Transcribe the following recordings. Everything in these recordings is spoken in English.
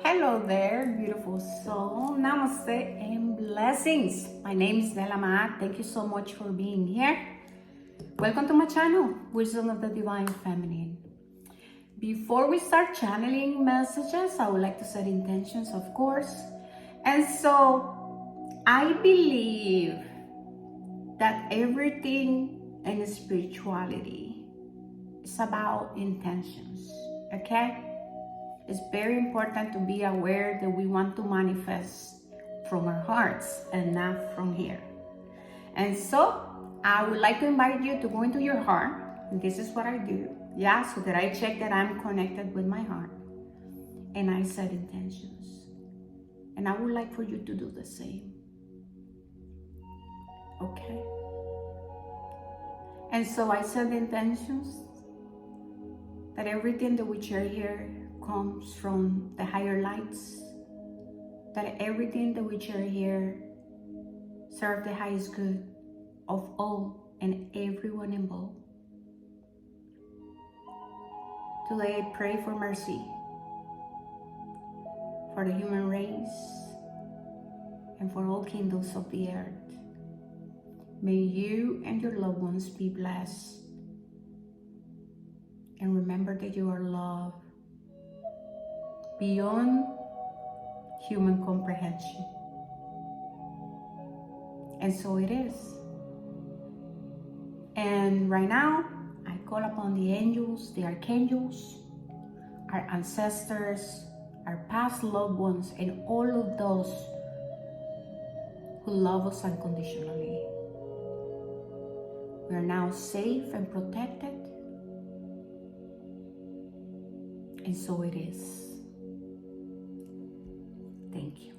Hello there, beautiful soul. Namaste and blessings. My name is Bella Maat. Thank you so much for being here. Welcome to my channel, Wisdom of the Divine Feminine. Before we start channeling messages, I would like to set intentions, of course. And so, I believe that everything in spirituality is about intentions, okay? It's very important to be aware that we want to manifest from our hearts and not from here. And so I would like to invite you to go into your heart. And this is what I do. So that I check that I'm connected with my heart. And I set intentions. And I would like for you to do the same. Okay? And so I set intentions that everything that we share here comes from the higher lights, that everything that we share here serve the highest good of all and everyone involved. Today I pray for mercy for the human race and for all kingdoms of the earth. May you and your loved ones be blessed, and remember that you are loved beyond human comprehension. And so it is. And right now, I call upon the angels, the archangels, our ancestors, our past loved ones, and all of those who love us unconditionally. We are now safe and protected. And so it is. Thank you.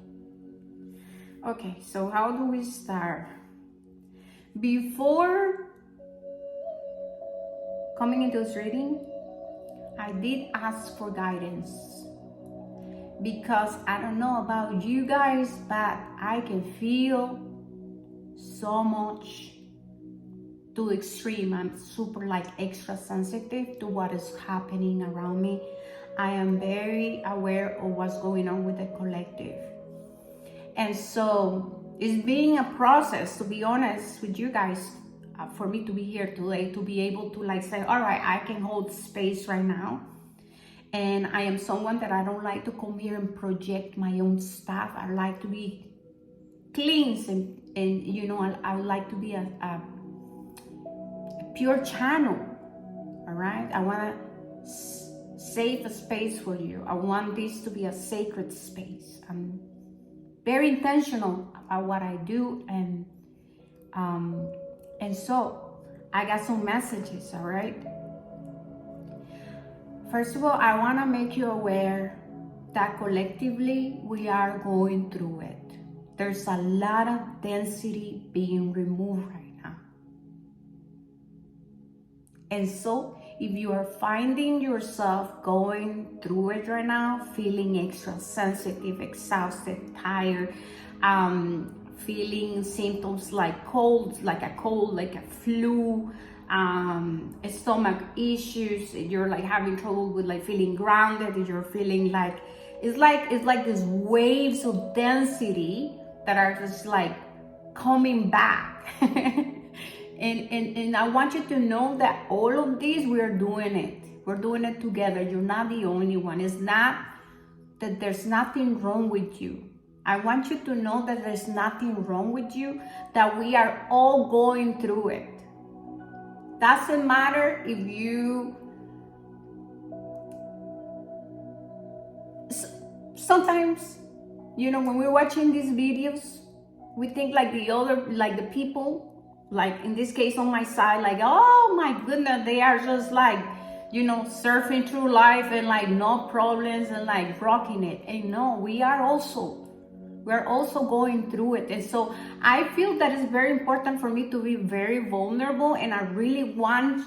Okay, so how do we start? Before coming into this reading, I did ask for guidance because I don't know about you guys, but I can feel so much to extreme. I'm super extra sensitive to what is happening around me. I am very aware of what's going on with the collective. And so it's being a process, to be honest with you guys, for me to be here today, to be able to say, all right, I can hold space right now. And I am someone that I don't like to come here and project my own stuff. I like to be clean and you know, I would like to be a pure channel, all right? I want to save a space for you. I want this to be a sacred space. I'm very intentional about what I do, and so I got some messages, all right? First of all, I want to make you aware that collectively we are going through it. There's a lot of density being removed right now. And so if you are finding yourself going through it right now, feeling extra sensitive, exhausted, tired, feeling symptoms like colds, like a cold, like a flu, stomach issues, you're having trouble with feeling grounded, you're feeling it's like these waves of density that are just coming back. And I want you to know that all of this, we're doing it. We're doing it together. You're not the only one. It's not that there's nothing wrong with you. I want you to know that there's nothing wrong with you, that we are all going through it. Doesn't matter if you... Sometimes, you know, when we're watching these videos, we think the people, in this case on my side, oh my goodness, they are just you know, surfing through life and no problems and rocking it. And no, we're also going through it. And so I feel that it's very important for me to be very vulnerable, and I really want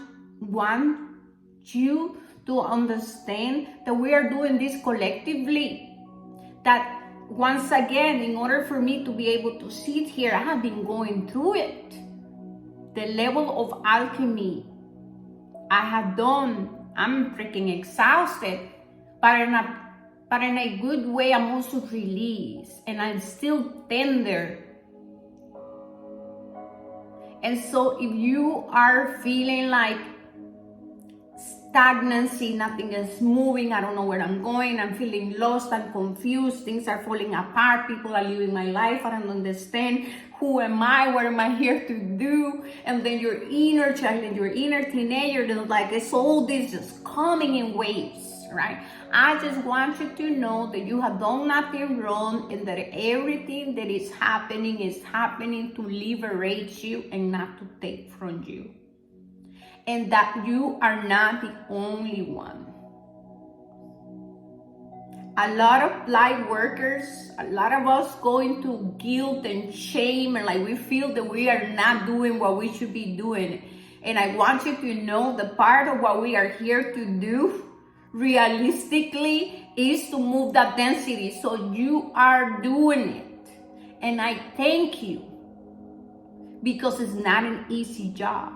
you to understand that we are doing this collectively. That once again, in order for me to be able to sit here, I have been going through it. The level of alchemy I have done, I'm freaking exhausted, but but in a good way, I'm also released, and I'm still tender. And so if you are feeling like stagnancy, nothing is moving, I don't know where I'm going, I'm feeling lost, I'm confused, things are falling apart, people are leaving my life, I don't understand, who am I, what am I here to do? And then your inner child and your inner teenager, they're like, it's all this just coming in waves, right? I just want you to know that you have done nothing wrong, and that everything that is happening to liberate you and not to take from you. And that you are not the only one. A lot of light workers, a lot of us go into guilt and shame, and like we feel that we are not doing what we should be doing. And I want you to know the part of what we are here to do realistically is to move that density. So you are doing it. And I thank you, because it's not an easy job.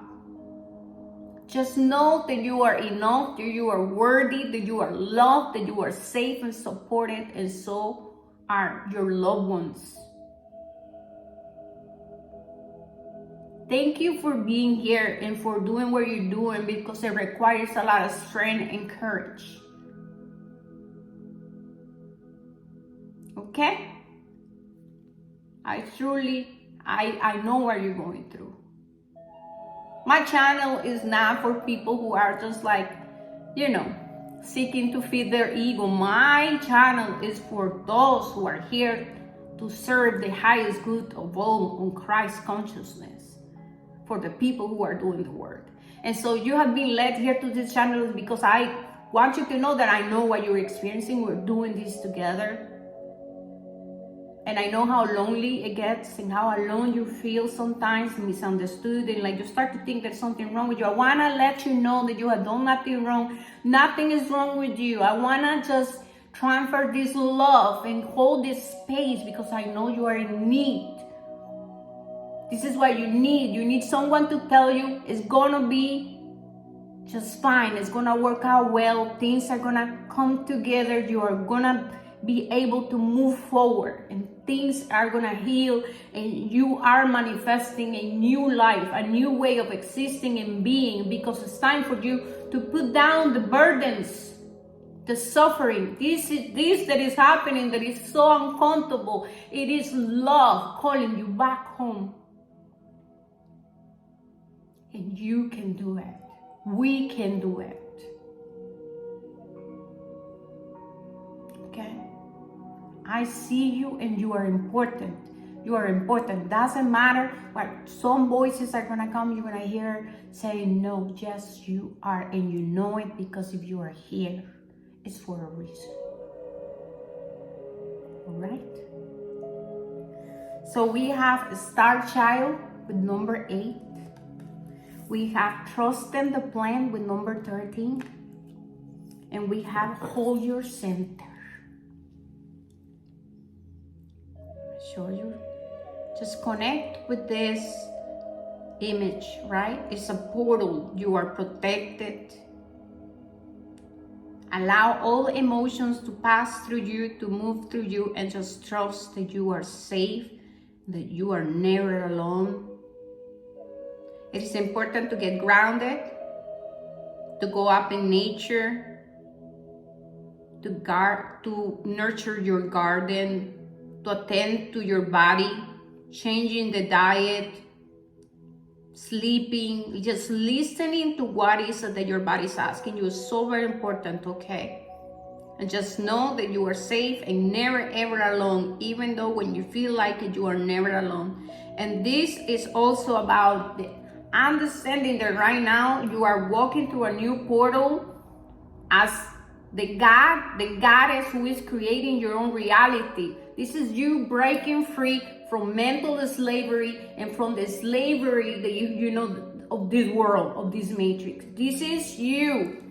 Just know that you are enough, that you are worthy, that you are loved, that you are safe and supported, and so are your loved ones. Thank you for being here and for doing what you're doing, because it requires a lot of strength and courage. Okay? I know what you're going through. My channel is not for people who are just like, seeking to feed their ego. My channel is for those who are here to serve the highest good of all on Christ consciousness, for the people who are doing the work. And so you have been led here to this channel because I want you to know that I know what you're experiencing. We're doing this together. And I know how lonely it gets and how alone you feel sometimes, misunderstood, and like you start to think there's something wrong with you. I want to let you know that you have done nothing wrong. Nothing is wrong with you. I want to just transfer this love and hold this space, because I know you are in need. This is what you need. You need someone to tell you it's going to be just fine. It's going to work out well. Things are going to come together. You are going to be able to move forward, and things are gonna heal, and you are manifesting a new life, a new way of existing and being, because it's time for you to put down the burdens, the suffering. This that is happening, that is so uncomfortable. It is love calling you back home, and you can do it. We can do it. Okay? I see you, and you are important. You are important. Doesn't matter what some voices are gonna come, you're gonna hear saying no. Yes, you are, and you know it, because if you are here, it's for a reason. All right? So we have a Star Child with number 8. We have Trusting the Plan with number 13. And we have Hold Your Center. Show you. Just connect with this image, right? It's a portal. You are protected. Allow all emotions to pass through you, to move through you, and just trust that you are safe, that you are never alone. It is important to get grounded, to go up in nature, to nurture your garden, to attend to your body, changing the diet, sleeping, just listening to what is that your body is asking you is so very important, okay? And just know that you are safe and never ever alone, even though when you feel like it, you are never alone. And this is also about the understanding that right now you are walking through a new portal as the goddess who is creating your own reality. This is you breaking free from mental slavery and from the slavery that you know of this world, of this matrix. This is you.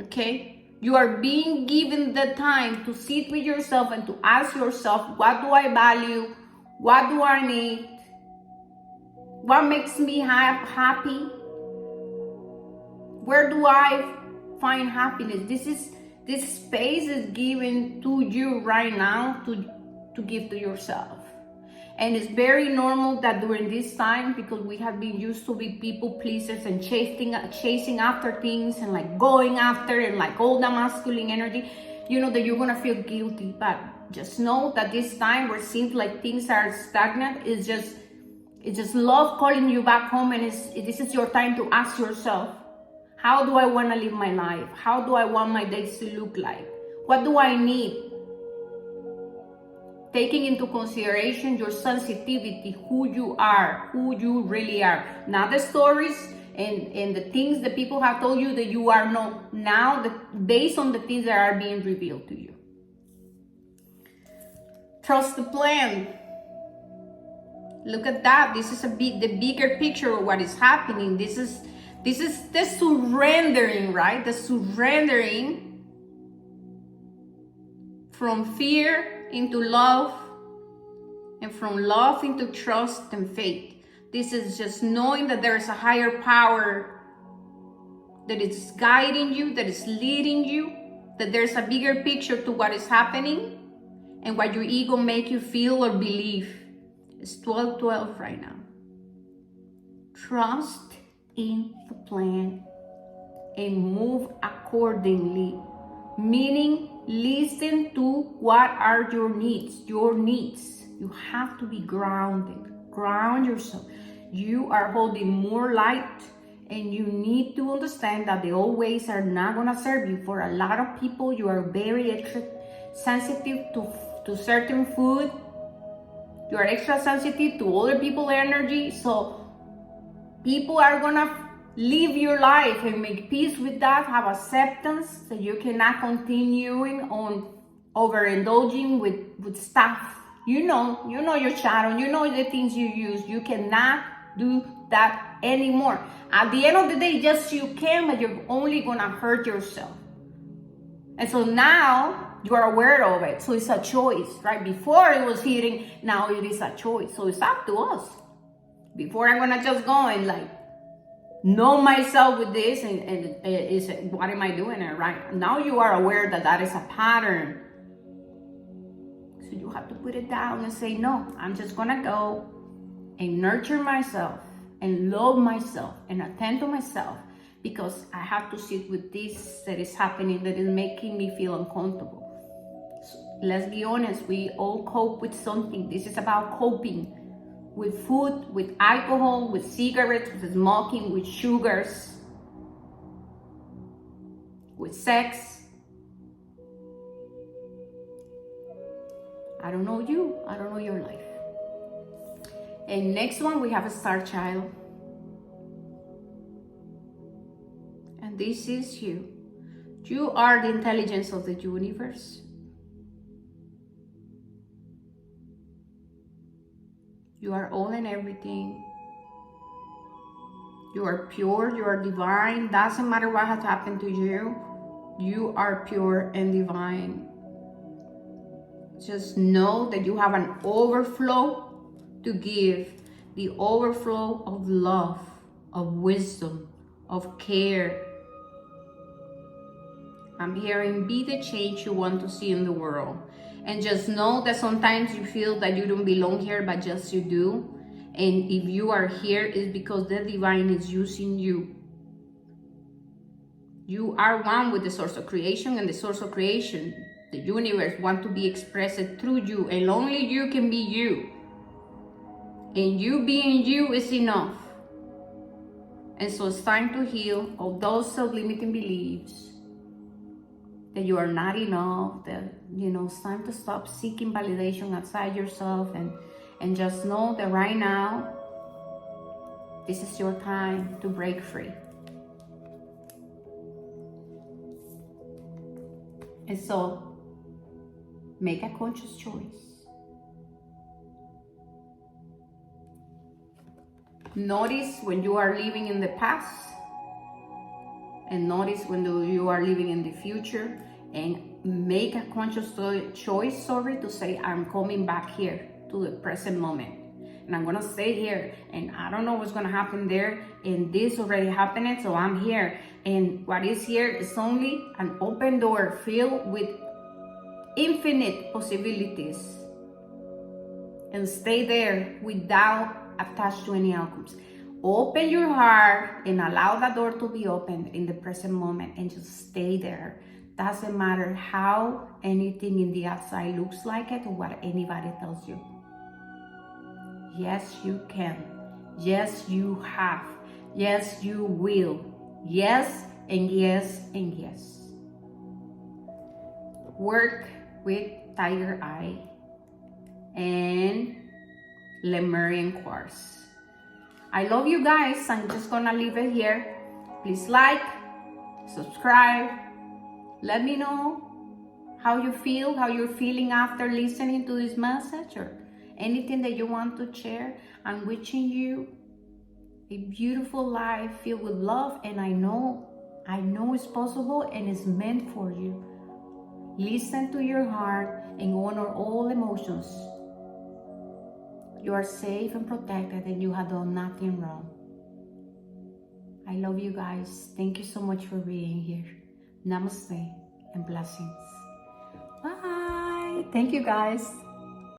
Okay? You are being given the time to sit with yourself and to ask yourself, what do I value? What do I need? What makes me happy? Where do I find happiness? This space is given to you right now to give to yourself. And it's very normal that during this time, because we have been used to be people pleasers and chasing after things and like going after and like all the masculine energy, you know, that you're gonna feel guilty. But just know that this time where it seems like things are stagnant, it's just love calling you back home. And this is your time to ask yourself, how do I want to live my life? How do I want my days to look like? What do I need? Taking into consideration your sensitivity, who you are, who you really are. Not the stories and the things that people have told you that you are not. Now, based on the things that are being revealed to you. Trust the plan. Look at that. This is the bigger picture of what is happening. This is the surrendering, right? The surrendering from fear into love, and from love into trust and faith. This is just knowing that there is a higher power that is guiding you, that is leading you, that there's a bigger picture to what is happening and what your ego make you feel or believe. It's 12:12 right now. Trust in the plan and move accordingly. Meaning, listen to what are your needs. Your needs. You have to be grounded. Ground yourself. You are holding more light, and you need to understand that the old ways are not gonna serve you. For a lot of people, you are very sensitive to certain food. You are extra sensitive to other people's energy. So people are gonna live your life and make peace with that. Have acceptance that you cannot continuing on overindulging with stuff. You know your shadow. You know the things you use. You cannot do that anymore. At the end of the day, yes, you can, but you're only gonna hurt yourself. And so now you are aware of it. So it's a choice, right? Before it was hitting, now it is a choice. So it's up to us. Before I'm gonna just go and like know myself with this and is what am I doing it right? Now you are aware that that is a pattern. So you have to put it down and say, no, I'm just gonna go and nurture myself and love myself and attend to myself, because I have to sit with this that is happening that is making me feel uncomfortable. So let's be honest, we all cope with something. This is about coping with food, with alcohol, with cigarettes, with smoking, with sugars, with sex. I don't know you, I don't know your life. And next one, we have a star child. And this is you. You are the intelligence of the universe. You are all and everything. You are pure, you are divine. Doesn't matter what has happened to you. You are pure and divine. Just know that you have an overflow to give. The overflow of love, of wisdom, of care. I'm hearing, be the change you want to see in the world. And just know that sometimes you feel that you don't belong here, but just you do. And if you are here, it's because the divine is using you. You are one with the source of creation, and the source of creation, the universe, want to be expressed through you, and only you can be you. And you being you is enough. And so it's time to heal all those self-limiting beliefs that you are not enough, that, it's time to stop seeking validation outside yourself, and just know that right now, this is your time to break free. And so, make a conscious choice. Notice when you are living in the past, and notice when you are living in the future, and make a conscious choice, to say, I'm coming back here to the present moment. And I'm gonna stay here, and I don't know what's gonna happen there, and this already happened, so I'm here. And what is here is only an open door filled with infinite possibilities. And stay there without attached to any outcomes. Open your heart and allow that door to be open in the present moment and just stay there. Doesn't matter how anything in the outside looks like it or what anybody tells you. Yes, you can. Yes, you have. Yes, you will. Yes, and yes, and yes. Work with Tiger Eye and Lemurian Quartz. I love you guys. I'm just gonna leave it here. Please like, subscribe. Let me know how you feel, how you're feeling after listening to this message, or anything that you want to share. I'm wishing you a beautiful life filled with love, and I know it's possible and it's meant for you. Listen to your heart and honor all emotions. You are safe and protected, and you have done nothing wrong. I love you guys. Thank you so much for being here. Namaste and blessings. Bye. Thank you guys.